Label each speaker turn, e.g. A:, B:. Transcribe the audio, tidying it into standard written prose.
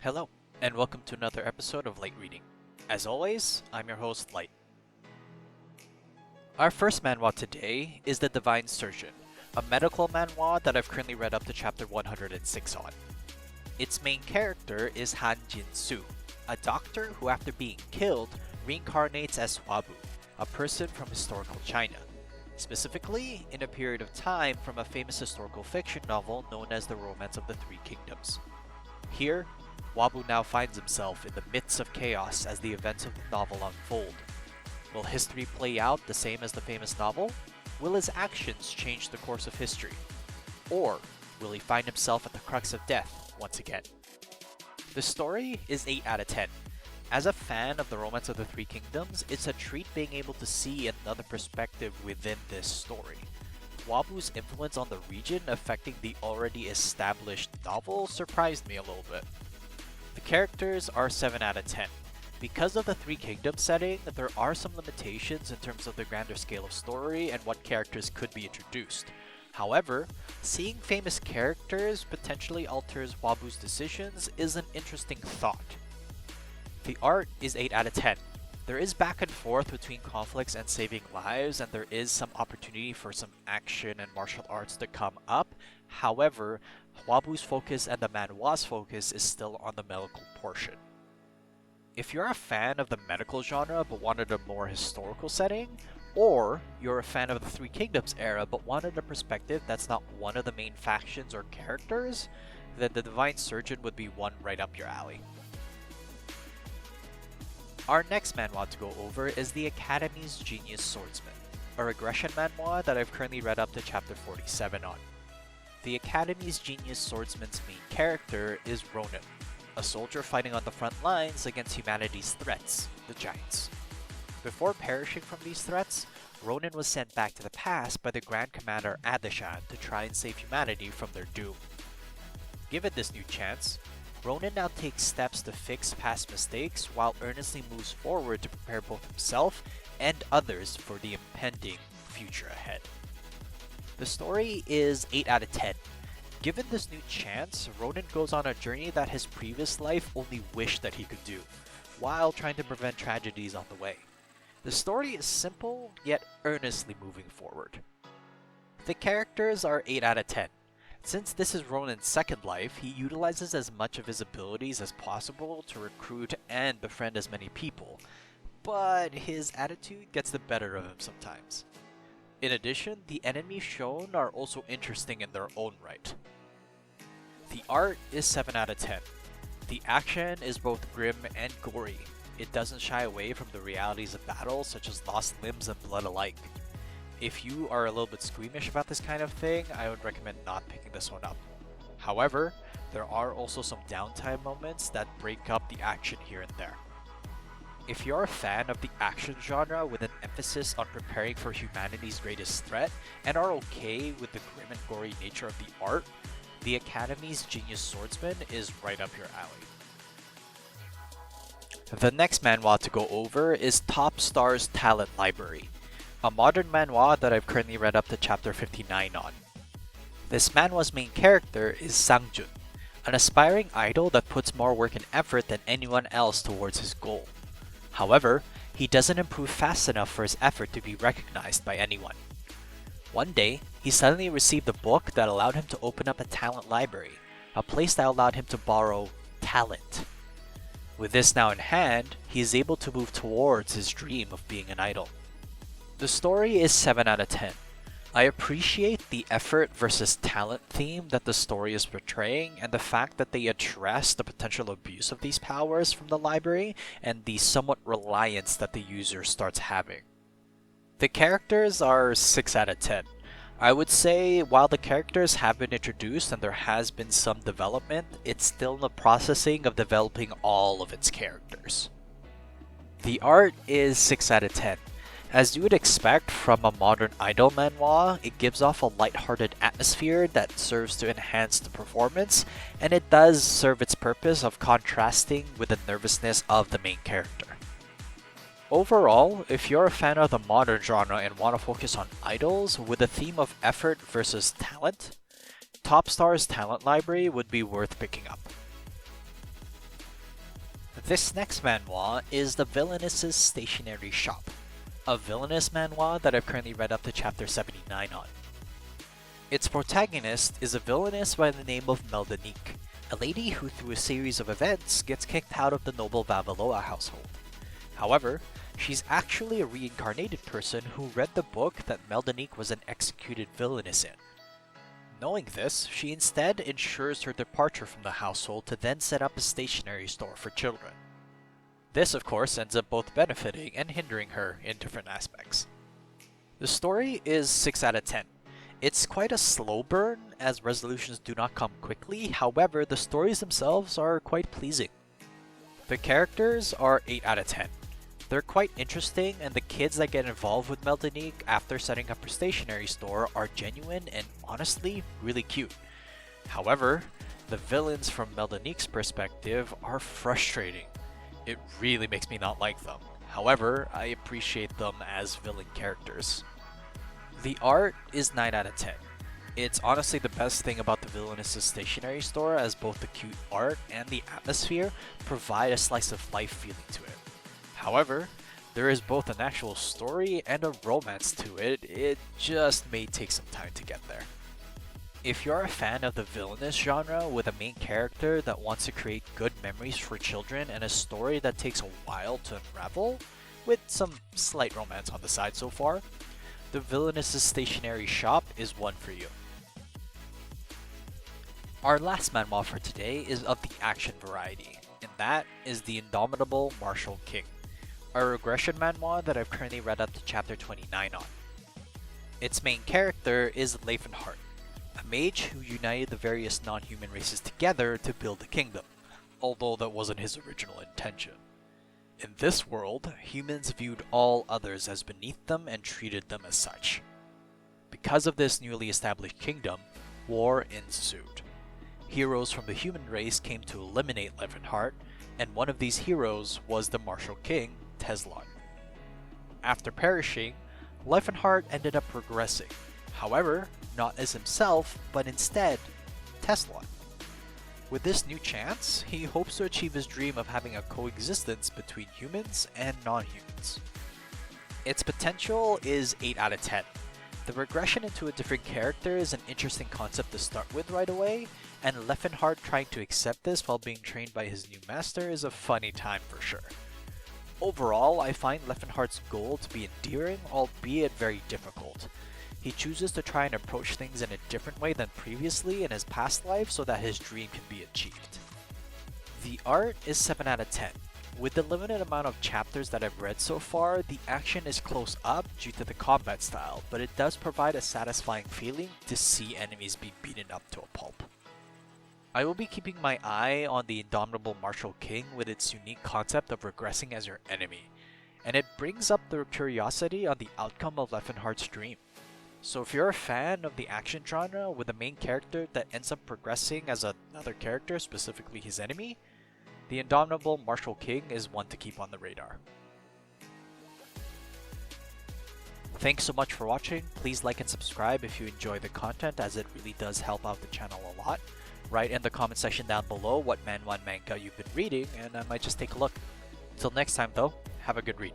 A: Hello, and welcome to another episode of Light Reading. As always, I'm your host, Light. Our first manhwa today is The Divine Surgeon, a medical manhwa that I've currently read up to chapter 106 on. Its main character is Han Jin-soo, a doctor who after being killed, reincarnates as Hwabu, a person from historical China. Specifically, in a period of time from a famous historical fiction novel known as The Romance of the Three Kingdoms. Here, Hwabu now finds himself in the midst of chaos as the events of the novel unfold. Will history play out the same as the famous novel? Will his actions change the course of history? Or will he find himself at the crux of death once again? The story is 8 out of 10. As a fan of The Romance of the Three Kingdoms, it's a treat being able to see another perspective within this story. Hwabu's influence on the region affecting the already established novel surprised me a little bit. The characters are 7 out of 10. Because of the Three Kingdoms setting, there are some limitations in terms of the grander scale of story and what characters could be introduced. However, seeing famous characters potentially alters Hwabu's decisions is an interesting thought. The art is 8 out of 10. There is back and forth between conflicts and saving lives, and there is some opportunity for some action and martial arts to come up. However, Hwabu's focus and the manhwa's focus is still on the medical portion. If you're a fan of the medical genre but wanted a more historical setting, or you're a fan of the Three Kingdoms era but wanted a perspective that's not one of the main factions or characters, then The Divine Surgeon would be one right up your alley. Our next manhwa to go over is The Academy's Genius Swordsman, a regression manhwa that I've currently read up to chapter 47 on. The Academy's Genius Swordsman's main character is Ronin, a soldier fighting on the front lines against humanity's threats, the Giants. Before perishing from these threats, Ronin was sent back to the past by the Grand Commander Adeshan to try and save humanity from their doom. Given this new chance, Ronin now takes steps to fix past mistakes while earnestly moves forward to prepare both himself and others for the impending future ahead. The story is 8 out of 10. Given this new chance, Ronin goes on a journey that his previous life only wished that he could do, while trying to prevent tragedies on the way. The story is simple, yet earnestly moving forward. The characters are 8 out of 10. Since this is Ronin's second life, he utilizes as much of his abilities as possible to recruit and befriend as many people, but his attitude gets the better of him sometimes. In addition, the enemies shown are also interesting in their own right. The art is 7 out of 10. The action is both grim and gory. It doesn't shy away from the realities of battle, such as lost limbs and blood alike. If you are a little bit squeamish about this kind of thing, I would recommend not picking this one up. However, there are also some downtime moments that break up the action here and there. If you're a fan of the action genre with an emphasis on preparing for humanity's greatest threat and are okay with the grim and gory nature of the art, The Academy's Genius Swordsman is right up your alley. The next manhwa to go over is Top Star's Talent Library, a modern manhwa that I've currently read up to chapter 59 on. This manhwa's main character is Sangjun, an aspiring idol that puts more work and effort than anyone else towards his goal. However, he doesn't improve fast enough for his effort to be recognized by anyone. One day, he suddenly received a book that allowed him to open up a talent library, a place that allowed him to borrow talent. With this now in hand, he is able to move towards his dream of being an idol. The story is 7 out of 10. I appreciate the effort versus talent theme that the story is portraying and the fact that they address the potential abuse of these powers from the library and the somewhat reliance that the user starts having. The characters are 6 out of 10. I would say while the characters have been introduced and there has been some development, it's still in the processing of developing all of its characters. The art is 6 out of 10. As you would expect from a modern idol manhwa, it gives off a lighthearted atmosphere that serves to enhance the performance, and it does serve its purpose of contrasting with the nervousness of the main character. Overall, if you're a fan of the modern genre and want to focus on idols with a theme of effort versus talent, Top Star's Talent Library would be worth picking up. This next manhwa is the Villainess' Stationery Shop, a villainous manhwa that I've currently read up to chapter 79 on. Its protagonist is a villainess by the name of Meldonique, a lady who through a series of events gets kicked out of the noble Vavaloa household. However, she's actually a reincarnated person who read the book that Meldonique was an executed villainess in. Knowing this, she instead ensures her departure from the household to then set up a stationery store for children. This, of course, ends up both benefiting and hindering her in different aspects. The story is 6 out of 10. It's quite a slow burn, as resolutions do not come quickly, however, the stories themselves are quite pleasing. The characters are 8 out of 10. They're quite interesting, and the kids that get involved with Meldonique after setting up her stationery store are genuine and honestly really cute. However, the villains from Meldonique's perspective are frustrating. It really makes me not like them. However, I appreciate them as villain characters. The art is 9 out of 10. It's honestly the best thing about the Villainess' stationery store, as both the cute art and the atmosphere provide a slice of life feeling to it. However, there is both an actual story and a romance to it. It just may take some time to get there. If you're a fan of the villainous genre with a main character that wants to create good memories for children and a story that takes a while to unravel, with some slight romance on the side so far, the Villainous' Stationery Shop is one for you. Our last manhwa for today is of the action variety, and that is the Indomitable Martial King, a regression manhwa that I've currently read up to chapter 29 on. Its main character is Leifenhart, a mage who united the various non-human races together to build a kingdom, although that wasn't his original intention. In this world, humans viewed all others as beneath them and treated them as such. Because of this newly established kingdom, war ensued. Heroes from the human race came to eliminate Leifenhart, and one of these heroes was the martial king, Teslon. After perishing, Leifenhart ended up progressing, however, not as himself, but instead, Teslon. With this new chance, he hopes to achieve his dream of having a coexistence between humans and non-humans. Its potential is 8 out of 10. The regression into a different character is an interesting concept to start with right away, and Leifenhart trying to accept this while being trained by his new master is a funny time for sure. Overall, I find Leifenhart's goal to be endearing, albeit very difficult. He chooses to try and approach things in a different way than previously in his past life so that his dream can be achieved. The art is 7 out of 10. With the limited amount of chapters that I've read so far, the action is close up due to the combat style, but it does provide a satisfying feeling to see enemies be beaten up to a pulp. I will be keeping my eye on the Indomitable Martial King with its unique concept of regressing as your enemy, and it brings up the curiosity on the outcome of Leifenhart's dream. So if you're a fan of the action genre with a main character that ends up progressing as another character, specifically his enemy, the Indomitable Martial King is one to keep on the radar. Thanks so much for watching. Please like and subscribe if you enjoy the content, as it really does help out the channel a lot. Write in the comment section down below what manhwa and manga you've been reading, and I might just take a look. Until next time though, have a good read.